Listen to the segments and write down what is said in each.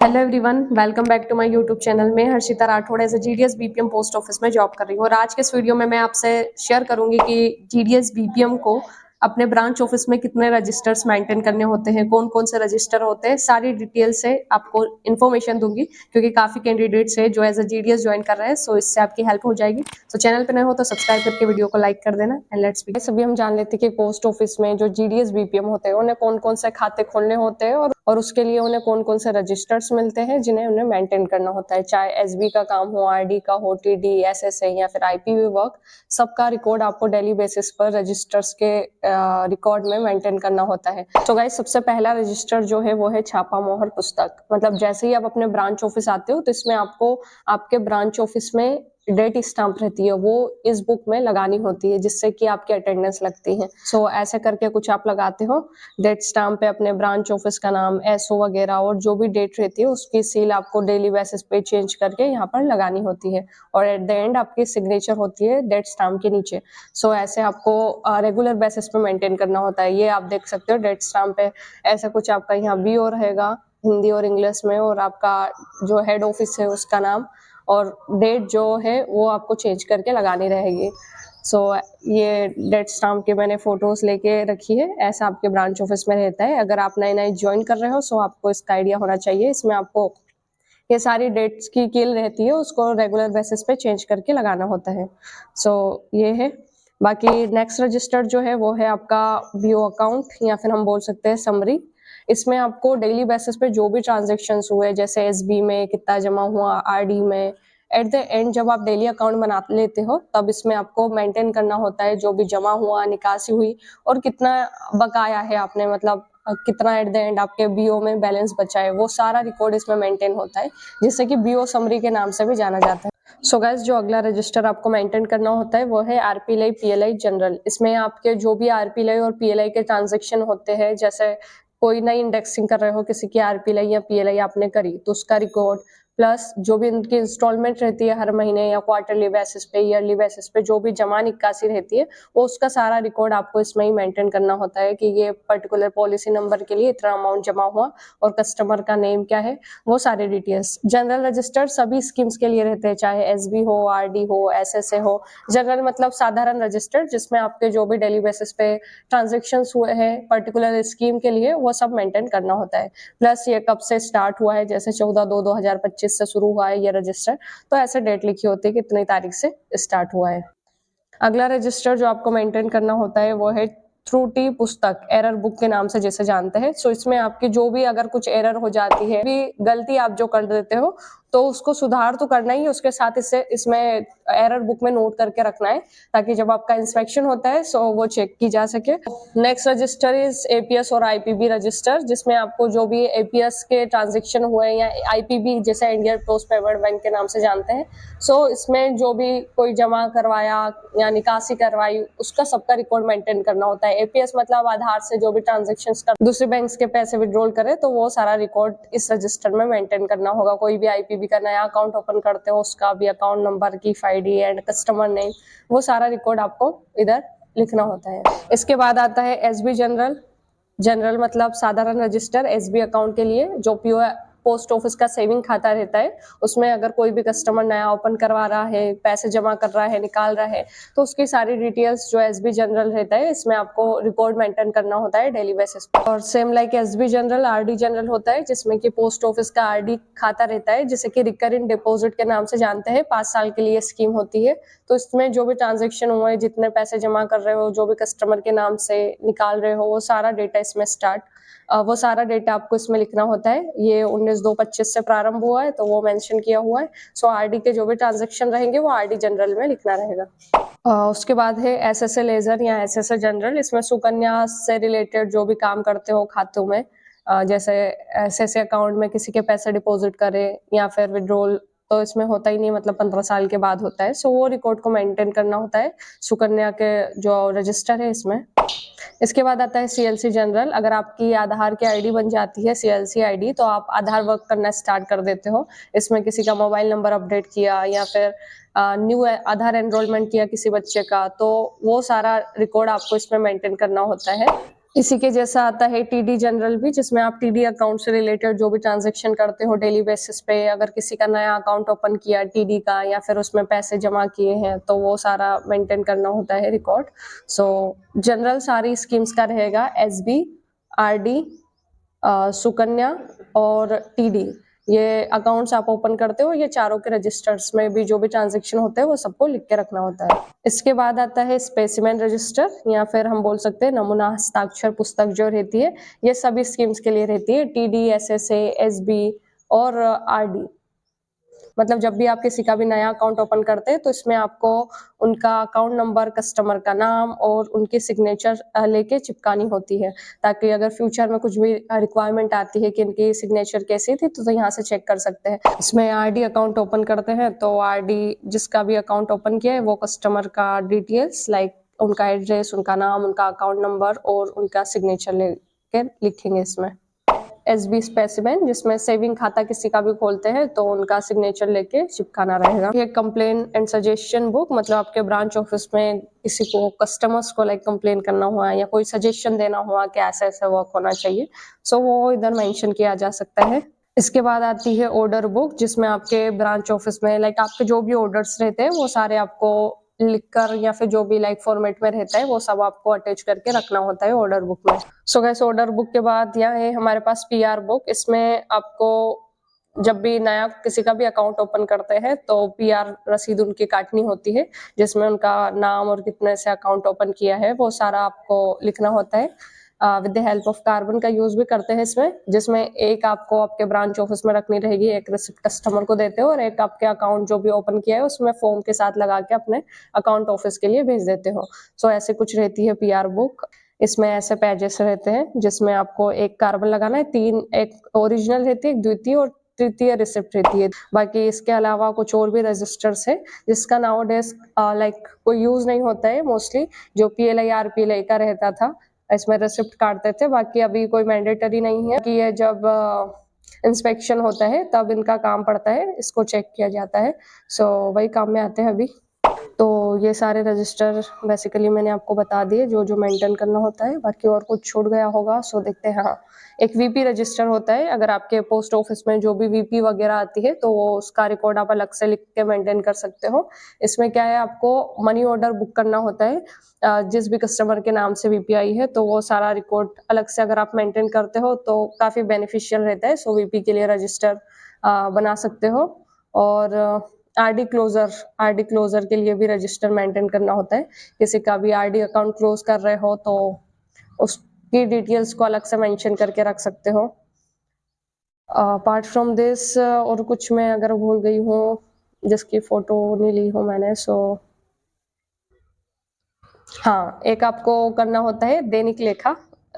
Hello everyone, welcome back to my YouTube channel. में Harshita Rathore as a GDS BPM post office में job कर रही हूँ और आज के इस वीडियो में मैं आपसे शेयर करूंगी कि जीडीएस बीपीएम को अपने ब्रांच ऑफिस में कितने रजिस्टर्स मेंटेन करने होते हैं, कौन कौन से रजिस्टर होते हैं, सारी डिटेल से आपको इन्फॉर्मेशन दूंगी क्योंकि काफी कैंडिडेट्स है जो एज ए जीडीएस ज्वाइन कर रहे हैं। सो इससे आपकी हेल्प हो जाएगी। तो चैनल पे नए हो तो सब्सक्राइब करके वीडियो को लाइक कर देना एंड लेट्स बिगिन। सभी हम जान लेते हैं कि पोस्ट ऑफिस में जो जीडीएस बीपीएम होते हैं उन्हें कौन कौन से खाते खोलने होते हैं और उसके लिए उन्हें कौन कौन से रजिस्टर्स मिलते हैं जिन्हें उन्हें मेंटेन करना होता है। चाहे एसबी का काम हो, आरडी का हो, टीडी, एसएसए या फिर आईपीवी वर्क, सबका रिकॉर्ड आपको डेली बेसिस पर रजिस्टर्स के रिकॉर्ड में मेंटेन करना होता है। तो गाइस, सबसे पहला रजिस्टर जो है वो है छापा मोहर पुस्तक। मतलब जैसे ही आप अपने ब्रांच ऑफिस आते हो तो इसमें आपको आपके ब्रांच ऑफिस में डेट स्टाम्प रहती है, वो इस बुक में लगानी होती है जिससे कि आपकी अटेंडेंस लगती है। सो ऐसे करके कुछ आप लगाते हो डेट स्टाम्प पे अपने ब्रांच ऑफिस का नाम, एसओ वगैरह, और जो भी डेट रहती है उसकी सील आपको डेली बेसिस पे चेंज करके यहाँ पर लगानी होती है और एट द एंड आपकी सिग्नेचर होती है डेट स्टाम्प के नीचे। सो ऐसे आपको रेगुलर बेसिस पे मेंटेन करना होता है। ये आप देख सकते हो डेट स्टाम्प पे ऐसा कुछ आपका यहाँ बीओ रहेगा हिंदी और इंग्लिश में, और आपका जो हेड ऑफिस है उसका नाम और डेट जो है वो आपको चेंज करके लगानी रहेगी। सो ये डेट स्टाम्प के मैंने फोटोज लेके रखी है। ऐसा आपके ब्रांच ऑफिस में रहता है। अगर आप नए नए ज्वाइन कर रहे हो सो आपको इसका आइडिया होना चाहिए। इसमें आपको ये सारी डेट्स की कील रहती है, उसको रेगुलर बेसिस पे चेंज करके लगाना होता है। सो ये है। बाकी नेक्स्ट रजिस्टर जो है वो है आपका व्यू अकाउंट या फिर हम बोल सकते हैं समरी। इसमें आपको डेली बेसिस पे जो भी ट्रांजेक्शन्स हुए, जैसे एसबी में कितना जमा हुआ, आरडी में, एट द एंड जब आप डेली अकाउंट बना लेते हो तब इसमें आपको मेंटेन करना होता है जो भी जमा हुआ, निकासी हुई और कितना बकाया है आपने, मतलब कितना एट द एंड आपके बीओ में बैलेंस बचा है, वो सारा रिकॉर्ड इसमें मेंटेन होता है, जिससे कि बीओ समरी के नाम से भी जाना जाता है। सो गाइस, जो अगला रजिस्टर आपको मेंटेन करना होता है वो है आरपीएलआई पीएलआई जनरल। इसमें आपके जो भी आरपीएलआई और पीएलआई के ट्रांजेक्शन होते हैं, जैसे कोई नई इंडेक्सिंग कर रहे हो, किसी की आरपीएलआई या पीएलआई आपने करी तो उसका रिकॉर्ड, प्लस जो भी उनकी इंस्टॉलमेंट रहती है हर महीने या क्वार्टरली बेसिस पे, ईयरली बेसिस पे, जो भी जमा निकासी रहती है वो उसका सारा रिकॉर्ड आपको इसमें ही मेंटेन करना होता है कि ये पर्टिकुलर पॉलिसी नंबर के लिए इतना अमाउंट जमा हुआ और कस्टमर का नेम क्या है, वो सारे डिटेल्स। जनरल रजिस्टर सभी स्कीम्स के लिए रहते हैं, चाहे एसबी हो, आरडी हो, एसएसए हो। जनरल मतलब साधारण रजिस्टर, जिसमें आपके जो भी डेली बेसिस पे ट्रांजेक्शन हुए हैं पर्टिकुलर स्कीम के लिए वो सब मेंटेन करना होता है। प्लस ये कब से स्टार्ट हुआ है, जैसे 14/2/2025 से शुरू हुआ है ये रजिस्टर, तो ऐसे डेट लिखी होती है कितनी तारीख से स्टार्ट हुआ है। अगला रजिस्टर जो आपको मेंटेन करना होता है वो है त्रुटि पुस्तक, एरर बुक के नाम से जिसे जानते हैं। सो इसमें आपकी जो भी अगर कुछ एरर हो जाती है, भी गलती आप जो कर देते हो तो उसको सुधार तो करना ही, उसके साथ इसमें एरर बुक में नोट करके रखना है ताकि जब आपका इंस्पेक्शन होता है सो वो चेक की जा सके। नेक्स्ट रजिस्टर इज एपीएस और आईपीबी रजिस्टर, जिसमें आपको जो भी एपीएस के ट्रांजेक्शन हुए या आईपीबी जैसे इंडियन पोस्ट पेमेंट बैंक के नाम से जानते हैं, सो इसमें जो भी कोई जमा करवाया या निकासी करवाई उसका सबका रिकॉर्ड मेंटेन करना होता है। एपीएस मतलब आधार से जो भी ट्रांजेक्शन कर दूसरे बैंक के पैसे विड्रॉल करे तो वो सारा रिकॉर्ड इस रजिस्टर में मेंटेन करना होगा। कोई भी आईपीबी का नया अकाउंट ओपन करते हो उसका भी account number, Keefe ID and customer name, वो सारा रिकॉर्ड आपको इधर लिखना होता है। इसके बाद आता है एसबी जनरल। जनरल मतलब साधारण रजिस्टर एसबी अकाउंट के लिए, जो पीओ पोस्ट ऑफिस का सेविंग खाता रहता है, उसमें अगर कोई भी कस्टमर नया ओपन करवा रहा है, पैसे जमा कर रहा है, निकाल रहा है, तो उसकी सारी डिटेल्स जो एसबी जनरल रहता है इसमें आपको रिकॉर्ड मेंटेन करना होता है डेली बेसिस पर। और same like SB general RD general होता है, जिसमें कि पोस्ट ऑफिस का आरडी खाता रहता है जिसे कि रिकरिंग डिपॉजिट के नाम से जानते हैं। 5 साल के लिए स्कीम होती है, तो इसमें जो भी ट्रांजेक्शन हुए, जितने पैसे जमा कर रहे हो, जो भी कस्टमर के नाम से निकाल रहे हो, वो सारा डेटा इसमें वो सारा डेटा आपको इसमें लिखना होता है। ये 19/2/25 से प्रारंभ हुआ है तो वो मेंशन किया हुआ है। सो आरडी के जो भी ट्रांजेक्शन रहेंगे वो आरडी जनरल में लिखना रहेगा। उसके बाद है एसएसए लेजर या एसएसए जनरल। इसमें सुकन्या से रिलेटेड जो भी काम करते हो खातों में, जैसे एसएसए अकाउंट में किसी के पैसे डिपॉजिट करे या फिर विड्रॉल, तो इसमें होता ही नहीं, मतलब 15 साल के बाद होता है। सो वो रिकॉर्ड को मेंटेन करना होता है सुकन्या के जो रजिस्टर है इसमें। इसके बाद आता है सीएलसी जनरल। अगर आपकी आधार की आईडी बन जाती है सीएलसी आईडी तो आप आधार वर्क करना स्टार्ट कर देते हो। इसमें किसी का मोबाइल नंबर अपडेट किया या फिर न्यू आधार एनरोलमेंट किया किसी बच्चे का, तो वो सारा रिकॉर्ड आपको इसमें मेंटेन करना होता है। इसी के जैसा आता है टीडी जनरल भी, जिसमें आप टीडी अकाउंट से रिलेटेड जो भी ट्रांजैक्शन करते हो डेली बेसिस पे, अगर किसी का नया अकाउंट ओपन किया टीडी का या फिर उसमें पैसे जमा किए हैं तो वो सारा मेंटेन करना होता है रिकॉर्ड। सो जनरल सारी स्कीम्स का रहेगा, एसबी, आरडी, सुकन्या और टीडी। ये अकाउंट्स आप ओपन करते हो, ये चारों के रजिस्टर्स में भी जो भी ट्रांजैक्शन होते हैं वो सबको लिख के रखना होता है। इसके बाद आता है स्पेसिमेन रजिस्टर, या फिर हम बोल सकते हैं नमूना हस्ताक्षर पुस्तक जो रहती है, ये सभी स्कीम्स के लिए रहती है, टीडी, एसएसए, एसबी और आरडी। मतलब जब भी आप किसी का भी नया अकाउंट ओपन करते हैं तो इसमें आपको उनका अकाउंट नंबर, कस्टमर का नाम और उनकी सिग्नेचर लेके चिपकानी होती है, ताकि अगर फ्यूचर में कुछ भी रिक्वायरमेंट आती है कि इनकी सिग्नेचर कैसी थी तो यहाँ से चेक कर सकते हैं। इसमें आरडी अकाउंट ओपन करते हैं तो आरडी जिसका भी अकाउंट ओपन किया है वो कस्टमर का डिटेल्स लाइक उनका एड्रेस, उनका नाम, उनका अकाउंट नंबर और उनका सिग्नेचर लेके लिखेंगे इसमें। एसबी स्पेसिमेन, जिसमें सेविंग खाता किसी का भी खोलते हैं तो उनका सिग्नेचर लेके चिपकाना रहेगा। ये कंप्लेन एंड सजेशन बुक, मतलब आपके ब्रांच ऑफिस में किसी को, कस्टमर्स को लाइक कंप्लेन करना हुआ या कोई सजेशन देना हुआ कि ऐसा ऐसा वर्क होना चाहिए, सो वो इधर मेंशन किया जा सकता है। इसके बाद आती है ऑर्डर बुक, जिसमें आपके ब्रांच ऑफिस में लाइक आपके जो भी ऑर्डर्स रहते हैं वो सारे आपको लिखकर या फिर जो भी लाइक फॉर्मेट में रहता है वो सब आपको अटैच करके रखना होता है ऑर्डर बुक में। सो गाइस, ऑर्डर बुक के बाद यहाँ है हमारे पास पीआर बुक। इसमें आपको जब भी नया किसी का भी अकाउंट ओपन करते हैं तो पीआर रसीद उनकी काटनी होती है, जिसमें उनका नाम और कितने से अकाउंट ओपन किया है वो सारा आपको लिखना होता है। With the help of carbon का यूज भी करते हैं इसमें, जिसमें एक आपको आपके ब्रांच ऑफिस में रखनी रहेगी, एक रिसिप्ट कस्टमर को देते हो और एक आपके अकाउंट जो भी ओपन किया है उसमें फॉर्म के साथ लगा के अपने अकाउंट ऑफिस के लिए भेज देते हो। सो ऐसे कुछ रहती है पीआर बुक। इसमें ऐसे पेजेस रहते हैं जिसमें आपको एक कार्बन लगाना है, तीन, एक ओरिजिनल रहती है, एक द्वितीय और तृतीय रिसिप्ट रहती है। बाकी इसके अलावा कुछ और भी रजिस्टर्स है जिसका नाउ डेज लाइक कोई यूज नहीं होता है मोस्टली, जो पीएलआई आरपीएलआई का रहता था, इसमें रिसिप्ट काटते थे। बाकी अभी कोई मैंडेटरी नहीं है कि ये जब इंस्पेक्शन होता है तब इनका काम पड़ता है, इसको चेक किया जाता है। सो वही काम में आते हैं अभी। तो ये सारे रजिस्टर बेसिकली मैंने आपको बता दिए जो जो मेंटेन करना होता है, बाकी और कुछ छूट गया होगा सो देखते हैं। हाँ, एक वीपी रजिस्टर होता है, अगर आपके पोस्ट ऑफिस में जो भी वीपी वगैरह आती है तो उसका रिकॉर्ड आप अलग से लिख के मेंटेन कर सकते हो। इसमें क्या है, आपको मनी ऑर्डर बुक करना होता है, जिस भी कस्टमर के नाम से वीपी आई है तो वो सारा रिकॉर्ड अलग से अगर आप मेंटेन करते हो तो काफ़ी बेनिफिशियल रहता है। सो वीपी के लिए रजिस्टर बना सकते हो। और आरडी क्लोजर के लिए भी रजिस्टर मेंटेन करना होता है। किसी का भी आरडी अकाउंट क्लोज कर रहे हो तो उसकी डिटेल्स को अलग से मेंशन करके रख सकते हो। अपार्ट फ्रॉम दिस और कुछ मैं अगर भूल गई हूँ जिसकी फोटो नहीं ली हूँ मैंने, सो हाँ, एक आपको करना होता है दैनिक लेखा,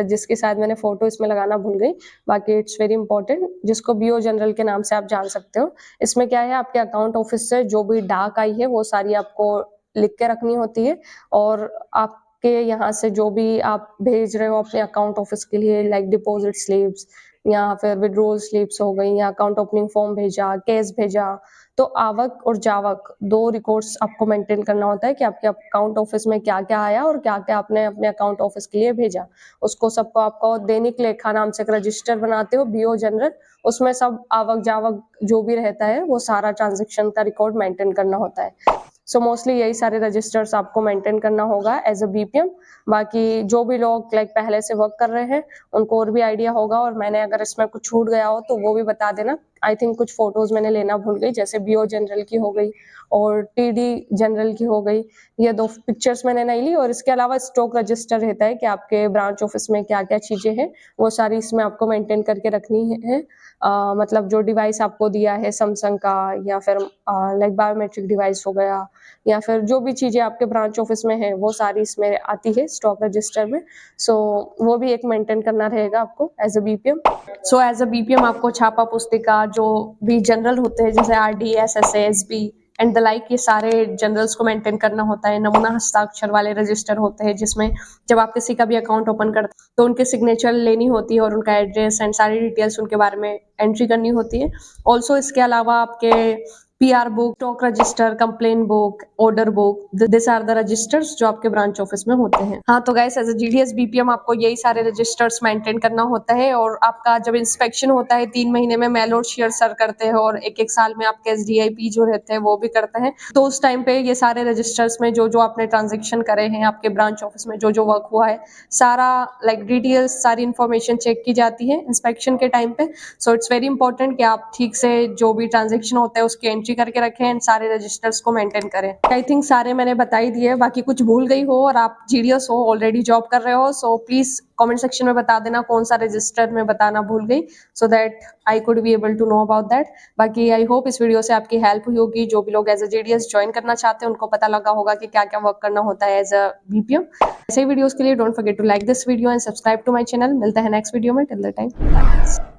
जिसके साथ मैंने फोटो इसमें लगाना भूल गई। बाकी इट्स वेरी इंपॉर्टेंट, जिसको बीओ जनरल के नाम से आप जान सकते हो। इसमें क्या है, आपके अकाउंट ऑफिस से जो भी डाक आई है वो सारी आपको लिख के रखनी होती है, और आपके यहाँ से जो भी आप भेज रहे हो अपने अकाउंट ऑफिस के लिए, लाइक डिपॉजिट स्लिप्स या फिर विड्रॉल स्लिप्स हो गई, या अकाउंट ओपनिंग फॉर्म भेजा, कैश भेजा, तो आवक और जावक दो रिकॉर्ड्स आपको मेंटेन करना होता है कि आपके अकाउंट ऑफिस में क्या क्या आया और क्या क्या आपने अपने अकाउंट ऑफिस के लिए भेजा। उसको सबको आपको दैनिक लेखा नाम से एक रजिस्टर बनाते हो, बीओ जनरल, उसमें सब आवक जावक जो भी रहता है वो सारा ट्रांजेक्शन का रिकॉर्ड मेंटेन करना होता है। सो मोस्टली यही सारे रजिस्टर्स आपको मेंटेन करना होगा एज अ बीपीएम। बाकी जो भी लोग लाइक पहले से वर्क कर रहे हैं उनको और भी आइडिया होगा, और मैंने अगर इसमें कुछ छूट गया हो तो वो भी बता देना। आई थिंक कुछ फोटोज मैंने लेना भूल गई, जैसे बीओ जनरल की हो गई और टीडी जनरल की हो गई, ये दो पिक्चर्स मैंने नहीं ली। और इसके अलावा स्टॉक रजिस्टर रहता है कि आपके ब्रांच ऑफिस में क्या क्या चीजें हैं वो सारी इसमें आपको मेंटेन करके रखनी है। मतलब जो डिवाइस आपको दिया है सैमसंग का, या फिर लाइक बायोमेट्रिक डिवाइस हो गया, या फिर जो भी चीजें आपके ब्रांच ऑफिस में है वो सारी इसमें आती है स्टॉक रजिस्टर में। सो वो भी एक मेंटेन करना रहेगा आपको as a BPM. So as a BPM आपको छापा पुस्तिका जो भी जनरल होते हैं जैसे RD, SSA, SB and the like, ये सारे जनरल्स को मेंटेन करना होता है। नमूना हस्ताक्षर वाले रजिस्टर होते हैं जिसमें जब आप किसी का भी अकाउंट ओपन करते हैं तो उनके सिग्नेचर लेनी होती है और उनका एड्रेस एंड सारी डिटेल्स उनके बारे में एंट्री करनी होती है। ऑल्सो इसके अलावा आपके PR book, stock register, complaint book, order book, this are the registers जो आपके ब्रांच ऑफिस में होते हैं। हाँ तो guys as a GDS BPM आपको यही सारे रजिस्टर्स मेंटेन करना होता है और आपका जब इंस्पेक्शन होता है 3 महीने में मेल और शेयर सर करते हैं और एक एक साल में आपके एसडीआईपी जो रहते हैं वो भी करते हैं। तो उस टाइम पे ये सारे रजिस्टर्स में जो जो आपने ट्रांजेक्शन करे हैं आपके ब्रांच ऑफिस में जो जो वर्क हुआ है सारा लाइक डिटेल्स सारी इंफॉर्मेशन चेक की जाती है इंस्पेक्शन के टाइम पे। सो इट्स वेरी इंपॉर्टेंट कि आप ठीक से जो भी ट्रांजेक्शन होता है उसकी एंट्री करके रखें एंड सारे रजिस्टर्स को मेंटेन करें। आई थिंक सारे मैंने बता ही दिए, बाकी कुछ भूल गई हो और आप जीडीएस हो ऑलरेडी जॉब कर रहे हो सो प्लीज कमेंट सेक्शन में बता देना कौन सा रजिस्टर मैं बताना भूल गई so that I could be able to know about that. बाकी आई होप इस वीडियो से आपकी हेल्प हुई होगी, जो भी लोग एज अ जीडीएस ज्वाइन करना चाहते हैं उनको पता लगा होगा कि क्या क्या वर्क करना होता है एज अ बीपीएम। ऐसे वीडियोस के लिए don't forget to like this video and subscribe to my channel. मिलते हैं नेक्स्ट वीडियो में, टिल द टाइम बाय।